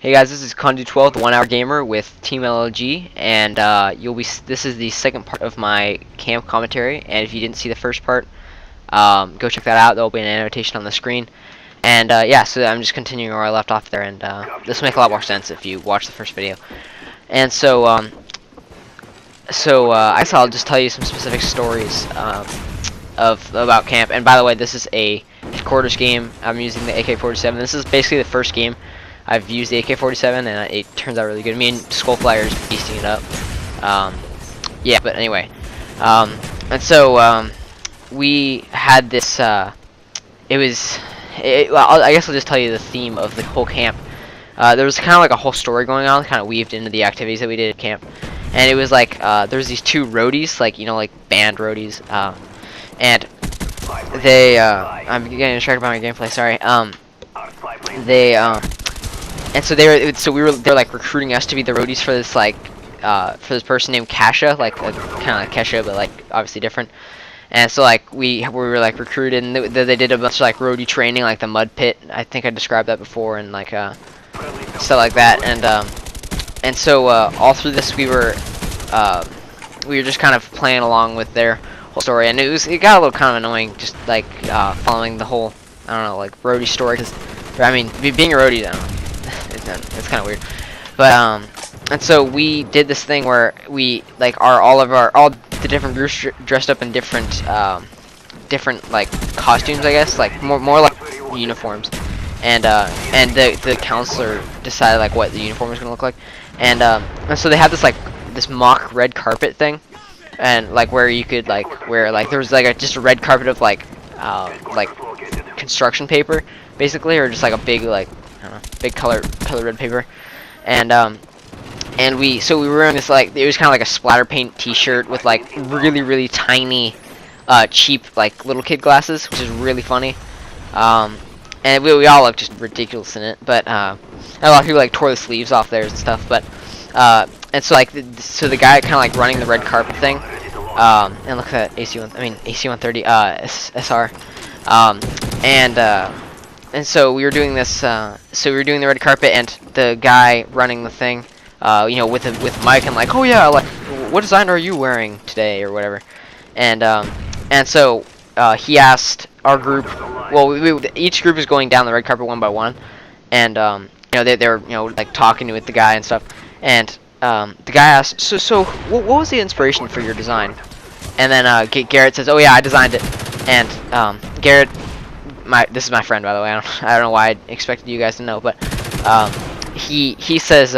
Hey guys, this is Condude12, the 1 Hour Gamer with Team LLG, and this is the second part of my camp commentary. And if you didn't see the first part, go check that out. There will be an annotation on the screen. And yeah, so I'm just continuing where I left off there, and this will make a lot more sense if you watch the first video. And so, I guess I'll just tell you some specific stories about camp. And by the way, this is a quarters game. I'm using the AK-47. This is basically the first game I've used the AK-47, and it turns out really good. Me and Skullflyer's beasting it up. Yeah, but anyway, and so we had this. Well, I guess I'll just tell you the theme of the whole camp. There was kind of like a whole story going on, kind of weaved into the activities that we did at camp, and it was like there's these two roadies, like like band roadies, and they. I'm getting distracted by my gameplay. Sorry. And so they're like recruiting us to be the roadies for this for this person named Kasha, like kind of like Kesha, but like obviously different. And so like we were like recruited, and they did a bunch of like roadie training, like the mud pit. I think I described that before, and like stuff like that. And so all through this we were just kind of playing along with their whole story, and it got a little kind of annoying, just like following the whole, I don't know, like roadie story. Cause I mean, being a roadie, I don't know, it's kind of weird. But and so we did this thing where we like all the different groups dressed up in different like costumes, I guess, like more like uniforms. And the counselor decided like what the uniform was gonna look like. And so they had this mock red carpet thing, and like where you could like wear like there was like just a red carpet of like construction paper basically, or just like a big like I don't know, big color red paper. And we were wearing this, like, it was kind of like a splatter paint t-shirt with like really tiny cheap like little kid glasses, which is really funny. And we all looked just ridiculous in it, but a lot of people like tore the sleeves off theirs and stuff. But and so like the guy kind of like running the red carpet thing, and look at that AC-130 SR, and so we were doing this. So we were doing the red carpet, and the guy running the thing, with Mike, and like, oh yeah, like, what design are you wearing today or whatever, and so he asked our group. Well, each group is going down the red carpet one by one, and they were like talking with the guy and stuff, and the guy asked, so what was the inspiration for your design? And then Garrett says, oh yeah, I designed it. And Garrett, this is my friend, by the way. I don't know why I expected you guys to know, but he says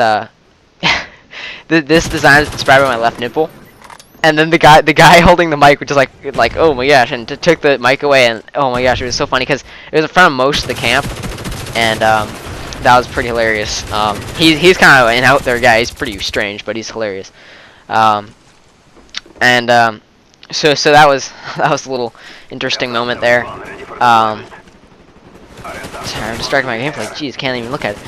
this design is inspired by my left nipple. And then the guy holding the mic, which is like oh my gosh, and took the mic away, and oh my gosh, it was so funny because it was in front of most of the camp, and that was pretty hilarious. He's kind of an out there guy. He's pretty strange, but he's hilarious. So that was a little interesting moment there. Sorry, I'm distracted by my gameplay. Jeez, can't even look at it.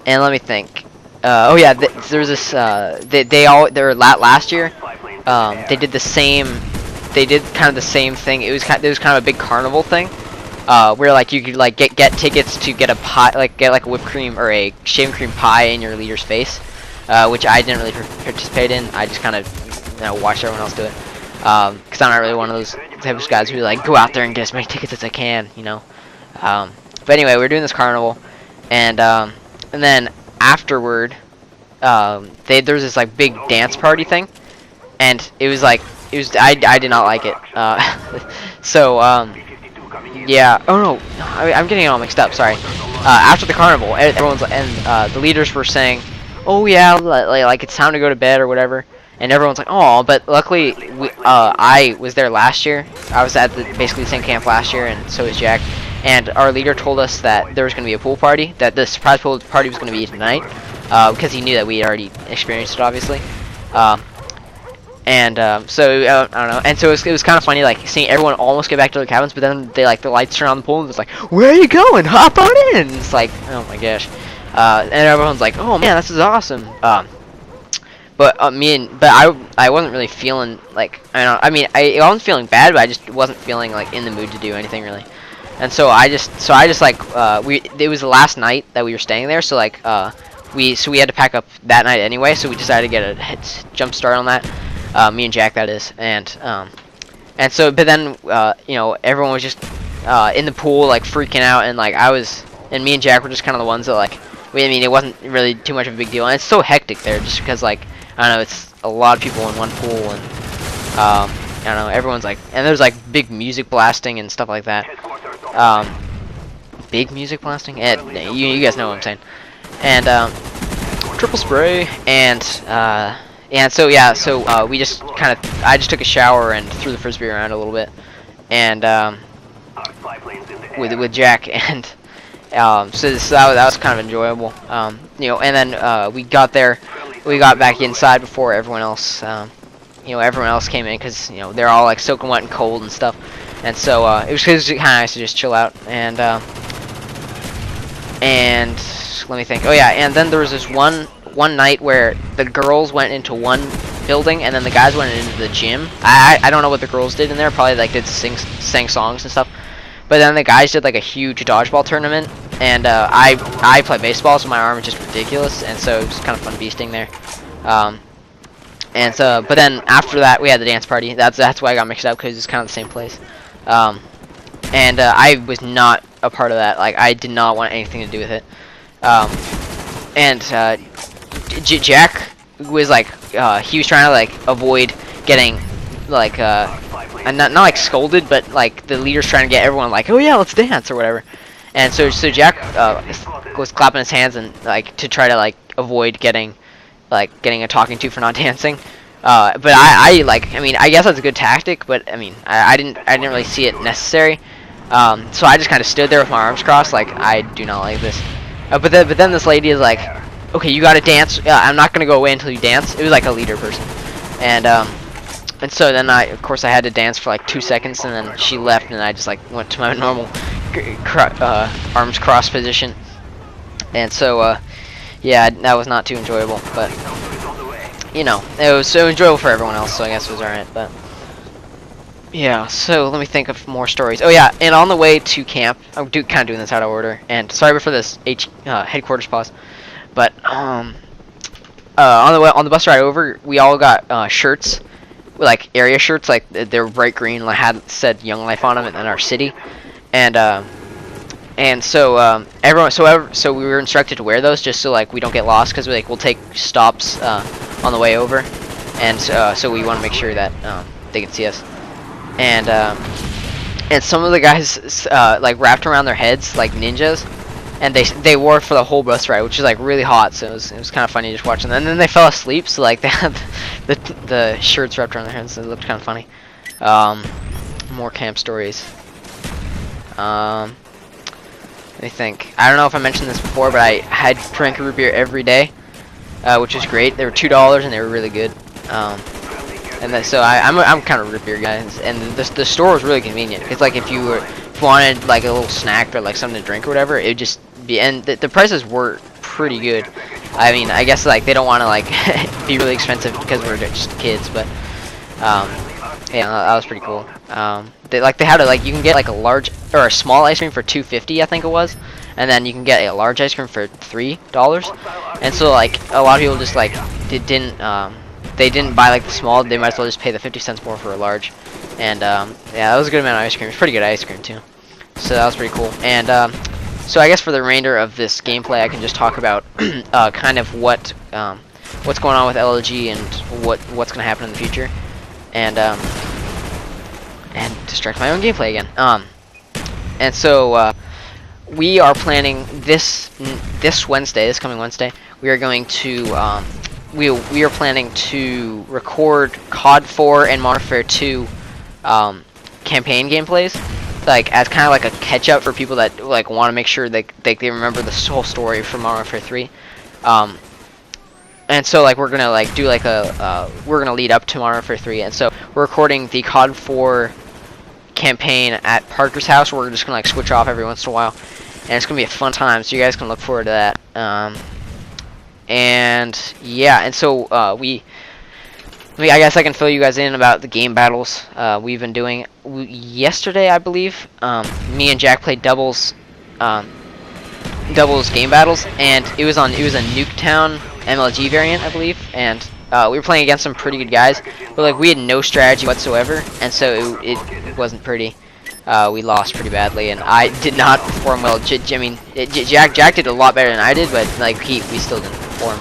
And let me think. Oh yeah, there was this. Last year. They did the same. They did kind of the same thing. It was kind of a big carnival thing, where like you could like get tickets to get a pie, get like a whipped cream or a shaving cream pie in your leader's face, which I didn't really participate in. I just kind of watched everyone else do it, because I'm not really one of those type of guys who like go out there and get as many tickets as I can, But anyway, we were doing this carnival, and then afterward, there was this like big dance party thing, and I did not like it. So yeah. Oh no, I'm getting it all mixed up. Sorry. After the carnival, the leaders were saying, oh yeah, like it's time to go to bed or whatever. And everyone's like, oh, but luckily, I was there last year. I was at basically the same camp last year, and so was Jack. And our leader told us that there was going to be a pool party, that the surprise pool party was going to be tonight, because he knew that we had already experienced it, obviously. So, I don't know. And so it was kind of funny, like, seeing everyone almost get back to their cabins, but then the lights turn on the pool, and it's like, where are you going? Hop on in! And it's like, oh my gosh. And everyone's like, oh man, this is awesome. But I wasn't really feeling like, I wasn't feeling bad, but I just wasn't feeling like in the mood to do anything really. And so I just like it was the last night that we were staying there, so like we had to pack up that night anyway, so we decided to get a jump start on that. Me and Jack, that is, and so but then you know, everyone was just in the pool like freaking out, and like me and Jack were just kind of the ones that like I mean, it wasn't really too much of a big deal, and it's so hectic there just because like I don't know, it's a lot of people in one pool, and I don't know, everyone's like, and there's like big music blasting and stuff like that. Big music blasting, and you guys know what I'm saying. And triple spray, and so yeah, so we just I just took a shower and threw the frisbee around a little bit, and with Jack, and so that was kind of enjoyable. You know, and then we got back inside before everyone else. You know, everyone else came in because you know they're all like soaking wet and cold and stuff, and so it was kind of nice to just chill out. And let me think. Oh yeah, and then there was this one night where the girls went into one building and then the guys went into the gym. I don't know what the girls did in there. Probably like sang songs and stuff. But then the guys did like a huge dodgeball tournament, and I play baseball, so my arm is just ridiculous, and so it was kind of fun beasting there. And so, but then after that, we had the dance party. That's why I got mixed up, because it's kind of the same place. And I was not a part of that. Like, I did not want anything to do with it. Jack was like, he was trying to like avoid getting like not like scolded, but like the leader's trying to get everyone like, oh yeah, let's dance or whatever. And so Jack was clapping his hands and like to try to like avoid getting a talking to for not dancing. But I mean, I guess that's a good tactic, but I mean, I didn't really see it necessary. So I just kind of stood there with my arms crossed, like I do not like this. But then this lady is like, okay, you gotta dance. I'm not gonna go away until you dance. It was like a leader person, and so then of course I had to dance for like 2 seconds, and then she left, and I just like went to my normal arms crossed position. And so yeah, that was not too enjoyable, but you know, it was so enjoyable for everyone else, so I guess it was alright. But yeah, so let me think of more stories. Oh yeah, and on the way to camp, I'm kind of doing this out of order, and sorry for this headquarters pause, but on the bus ride over, we all got shirts, like area shirts, like they're bright green, like had said Young Life on them in our city, and so everyone, so we were instructed to wear those just so like we don't get lost, because we'll take stops on the way over, and so we want to make sure that they can see us. And some of the guys like wrapped around their heads like ninjas, and they wore it for the whole bus ride, which is like really hot. So it was kind of funny just watching them. And then they fell asleep, so like they had the shirts wrapped around their heads, so it looked kind of funny. More camp stories. Let me think. I don't know if I mentioned this before, but I had drank root beer every day, which is great. They were $2 and they were really good. And then, so I'm kind of a root beer guy, and the store was really convenient. It's like if you wanted like a little snack or like something to drink or whatever, it would just be, and the prices were pretty good. I mean, I guess like they don't want to like be really expensive because we're just kids, but yeah, that was pretty cool. They had you can get like a large or a small ice cream for $2.50, I think it was, and then you can get a large ice cream for $3. And so like a lot of people just like they didn't buy like the small, they might as well just pay the 50 cents more for a large. And yeah, that was a good amount of ice cream. It's pretty good ice cream too. So that was pretty cool. And so I guess for the remainder of this gameplay, I can just talk about kind of what's going on with LLG and what's going to happen in the future, and distract my own gameplay again. And so we are planning this coming Wednesday. We are going to we are planning to record COD 4 and Modern Warfare 2 campaign gameplays, like as kind of like a catch up for people that like want to make sure they remember the whole story from Modern Warfare 3. And so like we're gonna like do like we're gonna lead up to Modern Warfare 3, and so we're recording the COD 4 campaign at Parker's house. We're just gonna like switch off every once in a while, and it's gonna be a fun time. So you guys can look forward to that. And yeah, and so I guess I can fill you guys in about the game battles we've been doing. Yesterday, I believe, me and Jack played um, doubles game battles, and it was a Nuketown MLG variant, I believe, and we were playing against some pretty good guys, but like we had no strategy whatsoever, and so it wasn't pretty. We lost pretty badly, and I did not perform well. Jack did a lot better than I did, but like we still didn't perform,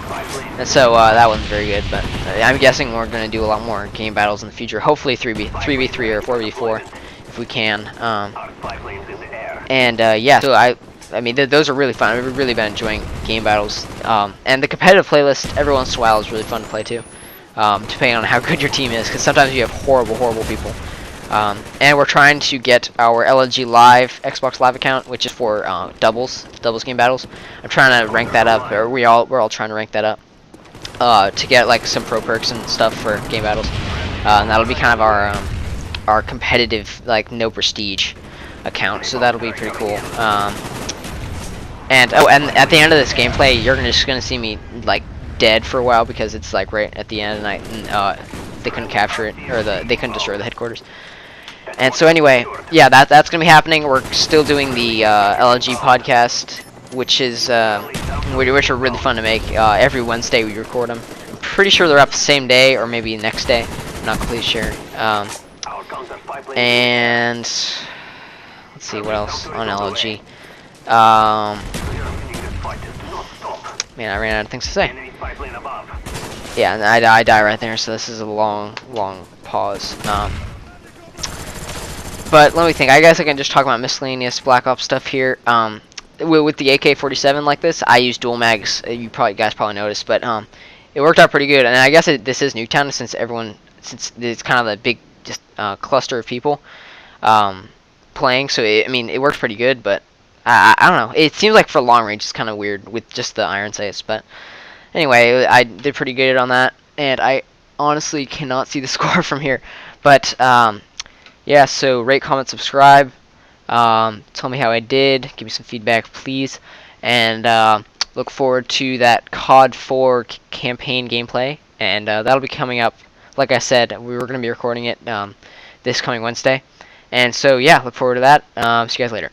and so that wasn't very good. But I'm guessing we're gonna do a lot more game battles in the future. Hopefully 3v3 or 4v4 if we can. Yeah, so I mean, those are really fun. I've really been enjoying game battles. And the competitive playlist every once in a while is really fun to play too, depending on how good your team is, because sometimes you have horrible people. And we're trying to get our LNG Live Xbox Live account, which is for doubles game battles. I'm trying to rank that up, or we're all trying to rank that up to get like some pro perks and stuff for game battles. And that'll be kind of our competitive, like, no prestige account, so that'll be pretty cool. And at the end of this gameplay, you're just gonna see me like dead for a while, because it's like right at the end, and they couldn't capture it, or they couldn't destroy the headquarters. And so anyway, yeah, that's gonna be happening. We're still doing the LNG podcast, which are really fun to make. Every Wednesday we record them. I'm pretty sure they're up the same day, or maybe next day. I'm not completely sure. And let's see what else on LNG. Man, I ran out of things to say. Yeah, and I die right there, so this is a long pause. But let me think. I guess I can just talk about miscellaneous Black Ops stuff here. With the AK-47 like this, I use dual mags. You guys probably noticed, but it worked out pretty good. And I guess this is Nuketown, since it's kind of a big cluster of people playing. So I mean, it works pretty good. But I don't know. It seems like for long range, it's kind of weird with just the iron sights. But anyway, I did pretty good on that, and I honestly cannot see the score from here. But yeah, so rate, comment, subscribe. Tell me how I did. Give me some feedback, please. And look forward to that COD 4 campaign gameplay. And that'll be coming up. Like I said, we were going to be recording it this coming Wednesday. And so, yeah, look forward to that. See you guys later.